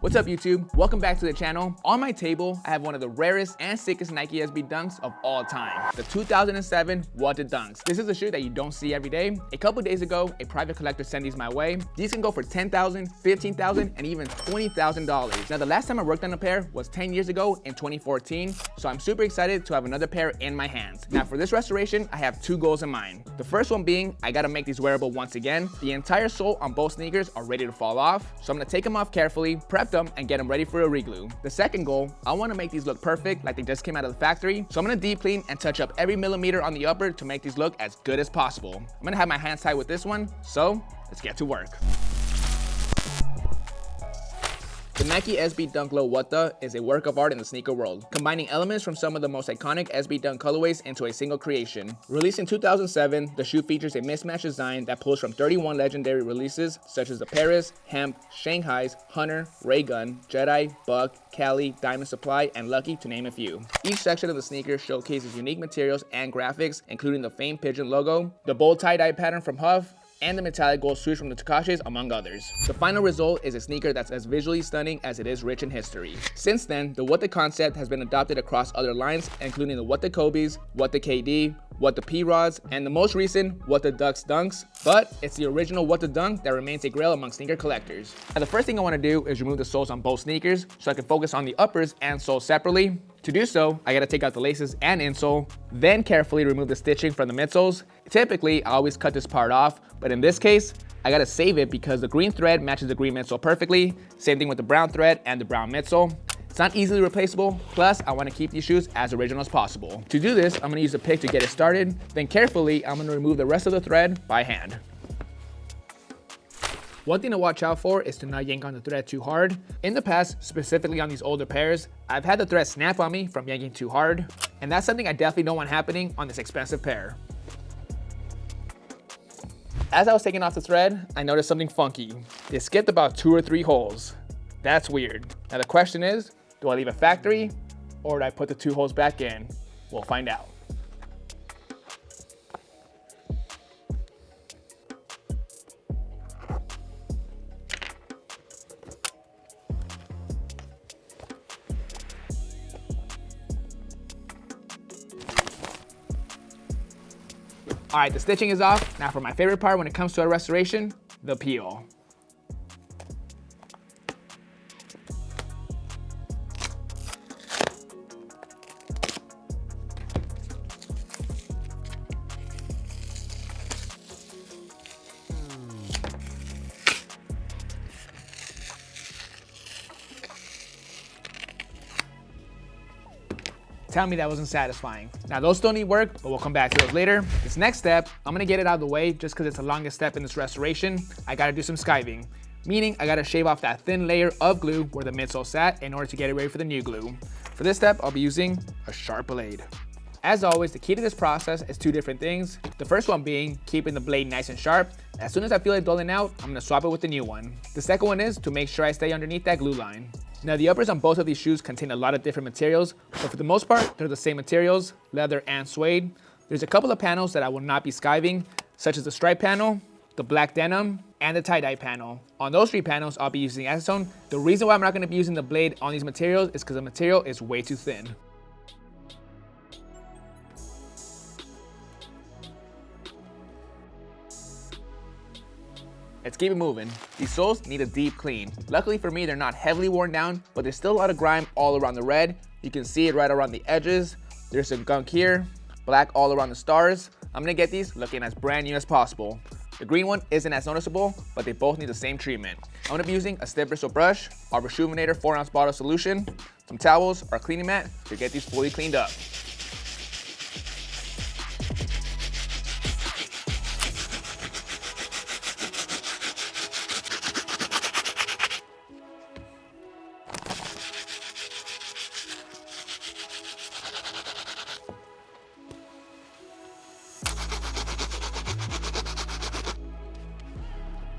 What's up YouTube? Welcome back to the channel. On my table, I have one of the rarest and sickest Nike SB Dunks of all time. The 2007 What the Dunks. This is a shoe that you don't see every day. A couple days ago, a private collector sent these my way. These can go for $10,000, $15,000, and even $20,000. Now the last time I worked on a pair was 10 years ago in 2014, so I'm super excited to have another pair in my hands. Now for this restoration, I have two goals in mind. The first one being, I gotta make these wearable once again. The entire sole on both sneakers are ready to fall off, so I'm gonna take them off carefully, prep them, and get them ready for a reglue. The second goal, I wanna make these look perfect like they just came out of the factory, so I'm gonna deep clean and touch up every millimeter on the upper to make these look as good as possible. I'm gonna have my hands tied with this one, so let's get to work. The Nike SB Dunk Low What The is a work of art in the sneaker world, combining elements from some of the most iconic SB Dunk colorways into a single creation. Released in 2007, the shoe features a mismatched design that pulls from 31 legendary releases such as the Paris, Hemp, Shanghai, Hunter, Raygun, Jedi, Buck, Cali, Diamond Supply, and Lucky, to name a few. Each section of the sneaker showcases unique materials and graphics, including the famed Pigeon logo, the bold tie-dye pattern from Huff, and the metallic gold swoosh from the Takashis, among others. The final result is a sneaker that's as visually stunning as it is rich in history. Since then, the What The concept has been adopted across other lines, including the What The Kobe's, What The KD, What The P-Rods, and the most recent What The Ducks Dunks, but it's the original What The Dunk that remains a grail among sneaker collectors. Now the first thing I want to do is remove the soles on both sneakers so I can focus on the uppers and soles separately. To do so, I gotta take out the laces and insole, then carefully remove the stitching from the midsoles. Typically, I always cut this part off, but in this case, I gotta save it because the green thread matches the green midsole perfectly. Same thing with the brown thread and the brown midsole. It's not easily replaceable, plus I wanna keep these shoes as original as possible. To do this, I'm gonna use a pick to get it started, then carefully, I'm gonna remove the rest of the thread by hand. One thing to watch out for is to not yank on the thread too hard. In the past, specifically on these older pairs, I've had the thread snap on me from yanking too hard, and that's something I definitely don't want happening on this expensive pair. As I was taking off the thread, I noticed something funky. It skipped about 2 or 3 holes. That's weird. Now the question is, do I leave it factory or do I put the 2 holes back in? We'll find out. All right, the stitching is off. Now for my favorite part when it comes to a restoration, the peel. Tell me that wasn't satisfying. Now those still need work, but we'll come back to those later. This next step, I'm gonna get it out of the way just because it's the longest step in this restoration. I gotta do some skiving, meaning I gotta shave off that thin layer of glue where the midsole sat in order to get it ready for the new glue. For this step, I'll be using a sharp blade. As always, the key to this process is 2 different things. The first one being keeping the blade nice and sharp. As soon as I feel it dulling out, I'm gonna swap it with the new one. The second one is to make sure I stay underneath that glue line. Now the uppers on both of these shoes contain a lot of different materials, but for the most part, they're the same materials, leather and suede. There's a couple of panels that I will not be skiving, such as the stripe panel, the black denim, and the tie-dye panel. On those 3 panels, I'll be using acetone. The reason why I'm not gonna be using the blade on these materials is because the material is way too thin. Let's keep it moving. These soles need a deep clean. Luckily for me, they're not heavily worn down, but there's still a lot of grime all around the red. You can see it right around the edges. There's some gunk here, black all around the stars. I'm gonna get these looking as brand new as possible. The green one isn't as noticeable, but they both need the same treatment. I'm gonna be using a stiff bristle brush, our Rejuvenator 4-ounce bottle solution, some towels, or cleaning mat to get these fully cleaned up.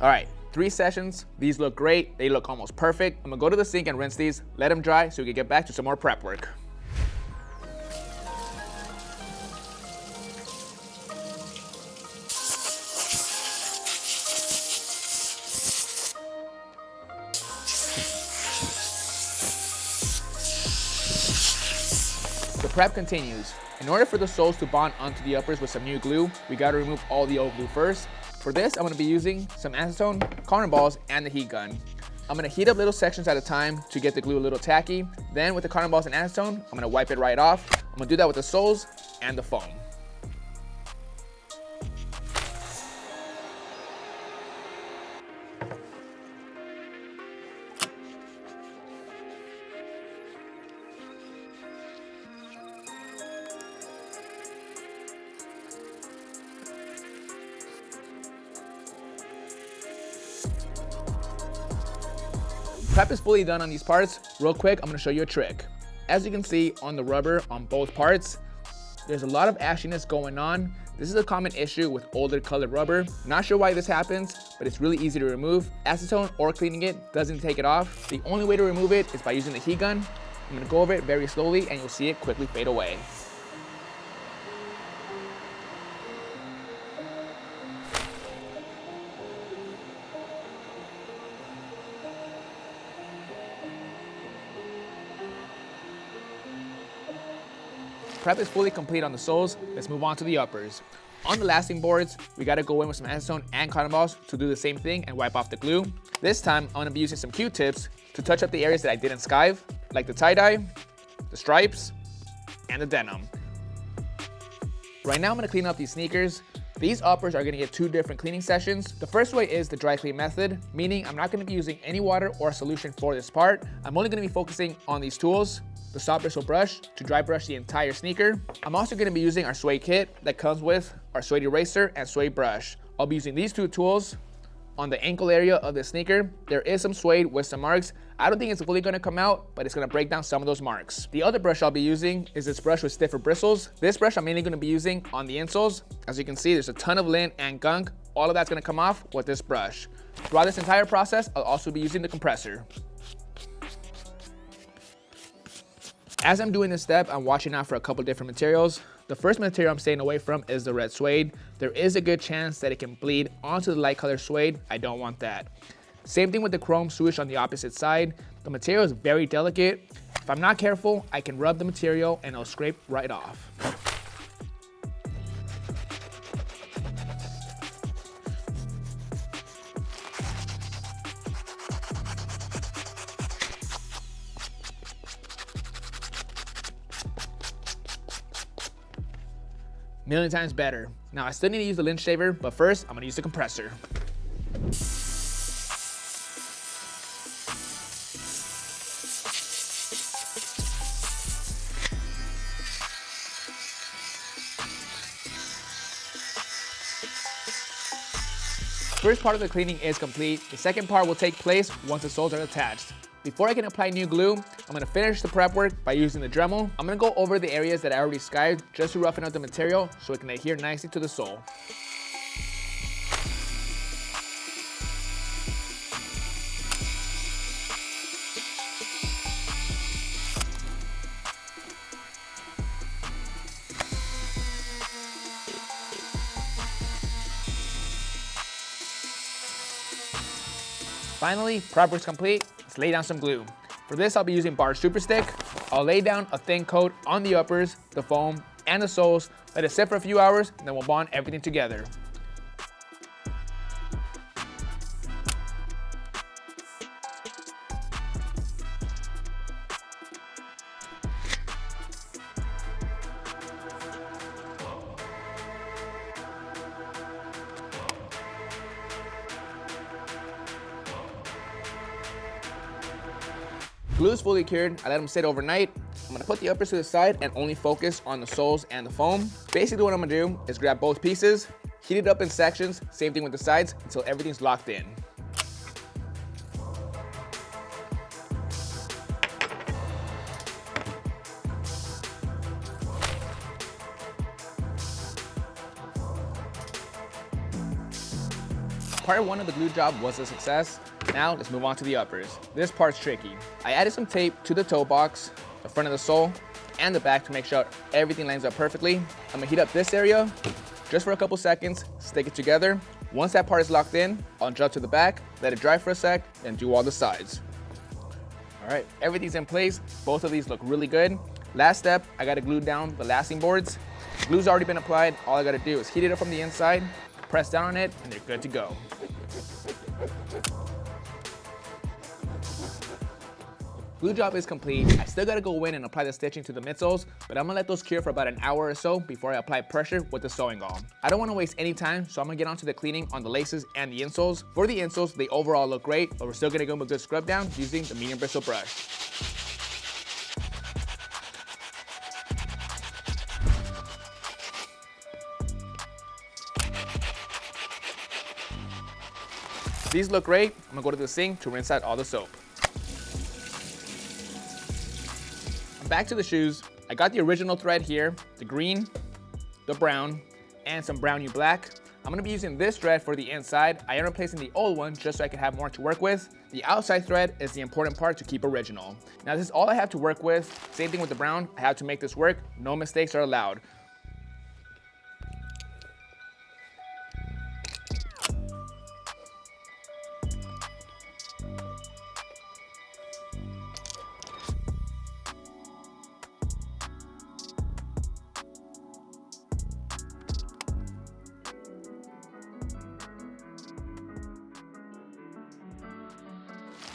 All right, 3 sessions. These look great. They look almost perfect. I'm gonna go to the sink and rinse these, let them dry so we can get back to some more prep work. prep continues. In order for the soles to bond onto the uppers with some new glue, we gotta remove all the old glue first. For this, I'm gonna be using some acetone, cotton balls, and the heat gun. I'm gonna heat up little sections at a time to get the glue a little tacky. Then with the cotton balls and acetone, I'm gonna wipe it right off. I'm gonna do that with the soles and the foam. Prep is fully done on these parts. Real quick, I'm gonna show you a trick. As you can see on the rubber on both parts, there's a lot of ashiness going on. This is a common issue with older colored rubber. Not sure why this happens, but it's really easy to remove. Acetone or cleaning it doesn't take it off. The only way to remove it is by using the heat gun. I'm gonna go over it very slowly and you'll see it quickly fade away. Prep is fully complete on the soles. Let's move on to the uppers. On the lasting boards, we gotta go in with some acetone and cotton balls to do the same thing and wipe off the glue. This time, I'm gonna be using some Q-tips to touch up the areas that I didn't skive, like the tie-dye, the stripes, and the denim. Right now, I'm gonna clean up these sneakers. These uppers are gonna get 2 different cleaning sessions. The first way is the dry clean method, meaning I'm not gonna be using any water or solution for this part. I'm only gonna be focusing on these tools, the soft bristle brush to dry brush the entire sneaker. I'm also gonna be using our suede kit that comes with our suede eraser and suede brush. I'll be using these 2 tools on the ankle area of the sneaker. There is some suede with some marks. I don't think it's fully gonna come out, but it's gonna break down some of those marks. The other brush I'll be using is this brush with stiffer bristles. This brush I'm mainly gonna be using on the insoles. As you can see, there's a ton of lint and gunk. All of that's gonna come off with this brush. Throughout this entire process, I'll also be using the compressor. As I'm doing this step, I'm watching out for a couple different materials. The first material I'm staying away from is the red suede. There is a good chance that it can bleed onto the light color suede. I don't want that. Same thing with the chrome swoosh on the opposite side. The material is very delicate. If I'm not careful, I can rub the material and it'll scrape right off. Million times better. Now I still need to use the lint shaver, but first I'm gonna use the compressor. First part of the cleaning is complete. The second part will take place once the soles are attached. Before I can apply new glue, I'm gonna finish the prep work by using the Dremel. I'm gonna go over the areas that I already skived just to roughen up the material so it can adhere nicely to the sole. Finally, prep work's complete. Let's lay down some glue. For this, I'll be using Bar Super Stick. I'll lay down a thin coat on the uppers, the foam, and the soles. Let it sit for a few hours, and then we'll bond everything together. Glue is fully cured. I let them sit overnight. I'm gonna put the uppers to the side and only focus on the soles and the foam. Basically what I'm gonna do is grab both pieces, heat it up in sections, same thing with the sides, until everything's locked in. Part 1 of the glue job was a success. Now let's move on to the uppers. This part's tricky. I added some tape to the toe box, the front of the sole, and the back to make sure everything lines up perfectly. I'm gonna heat up this area just for a couple seconds, stick it together. Once that part is locked in, I'll jump to the back, let it dry for a sec, and do all the sides. All right, everything's in place. Both of these look really good. Last step, I gotta glue down the lasting boards. Glue's already been applied. All I gotta do is heat it up from the inside, press down on it, and they're good to go. Glue job is complete. I still gotta go in and apply the stitching to the midsoles, but I'm gonna let those cure for about an hour or so before I apply pressure with the sewing gall. I don't wanna waste any time, so I'm gonna get onto the cleaning on the laces and the insoles. For the insoles, they overall look great, but we're still gonna give them a good scrub down using the medium bristle brush. These look great. I'm gonna go to the sink to rinse out all the soap. Back to the shoes. I got the original thread here, the green, the brown, and some brownie black. I'm gonna be using this thread for the inside. I am replacing the old one just so I can have more to work with. The outside thread is the important part to keep original. Now this is all I have to work with. Same thing with the brown. I have to make this work. No mistakes are allowed.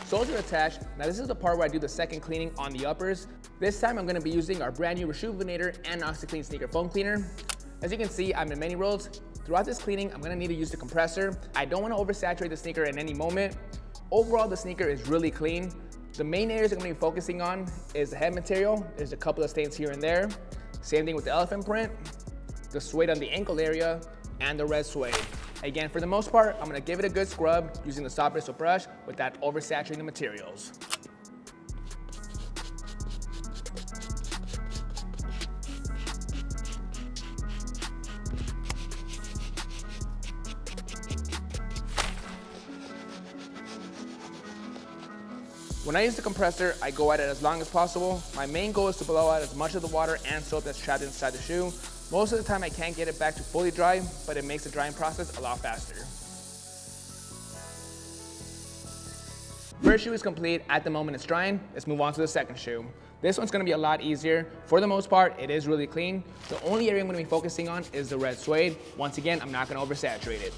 Soles are attached. Now this is the part where I do the second cleaning on the uppers. This time I'm gonna be using our brand new Rejuvenator and OxiClean Sneaker Foam Cleaner. As you can see, I'm in many rolls. Throughout this cleaning, I'm gonna need to use the compressor. I don't wanna oversaturate the sneaker at any moment. Overall, the sneaker is really clean. The main areas I'm gonna be focusing on is the head material. There's a couple of stains here and there. Same thing with the elephant print, the suede on the ankle area, and the red suede. Again, for the most part, I'm gonna give it a good scrub using the soft bristle brush without oversaturating the materials. When I use the compressor, I go at it as long as possible. My main goal is to blow out as much of the water and soap that's trapped inside the shoe. Most of the time I can't get it back to fully dry, but it makes the drying process a lot faster. First shoe is complete. At the moment it's drying. Let's move on to the second shoe. This one's gonna be a lot easier. For the most part, it is really clean. The only area I'm gonna be focusing on is the red suede. Once again, I'm not gonna oversaturate it.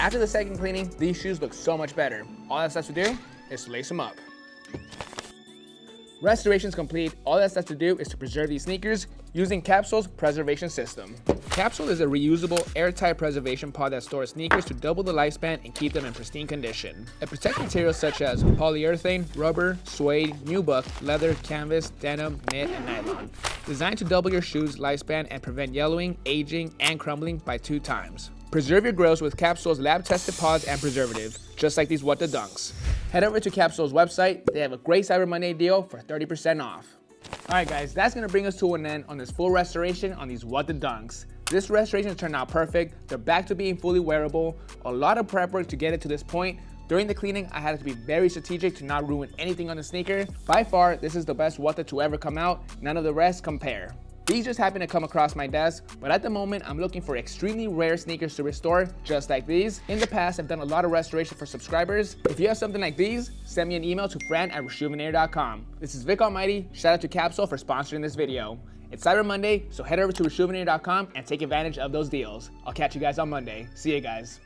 After the second cleaning, these shoes look so much better. All that's left to do is to lace them up. Restoration is complete. All that's left to do is to preserve these sneakers using Capsule's preservation system. Capsule is a reusable, airtight preservation pod that stores sneakers to double the lifespan and keep them in pristine condition. It protects materials such as polyurethane, rubber, suede, nubuck, leather, canvas, denim, knit, and nylon. Designed to double your shoe's lifespan and prevent yellowing, aging, and crumbling by 2 times. Preserve your grills with Capsule's lab-tested pods and preservative, just like these What the Dunks. Head over to Capsule's website. They have a great Cyber Monday deal for 30% off. Alright guys, that's going to bring us to an end on this full restoration on these What the Dunks. This restoration turned out perfect. They're back to being fully wearable. A lot of prep work to get it to this point. During the cleaning, I had to be very strategic to not ruin anything on the sneaker. By far, this is the best What the to ever come out. None of the rest compare. These just happen to come across my desk, but at the moment, I'm looking for extremely rare sneakers to restore, just like these. In the past, I've done a lot of restoration for subscribers. If you have something like these, send me an email to fran@rejuvenator.com. This is Vick Almighty. Shout out to Capsule for sponsoring this video. It's Cyber Monday, so head over to rejuvenator.com and take advantage of those deals. I'll catch you guys on Monday. See you guys.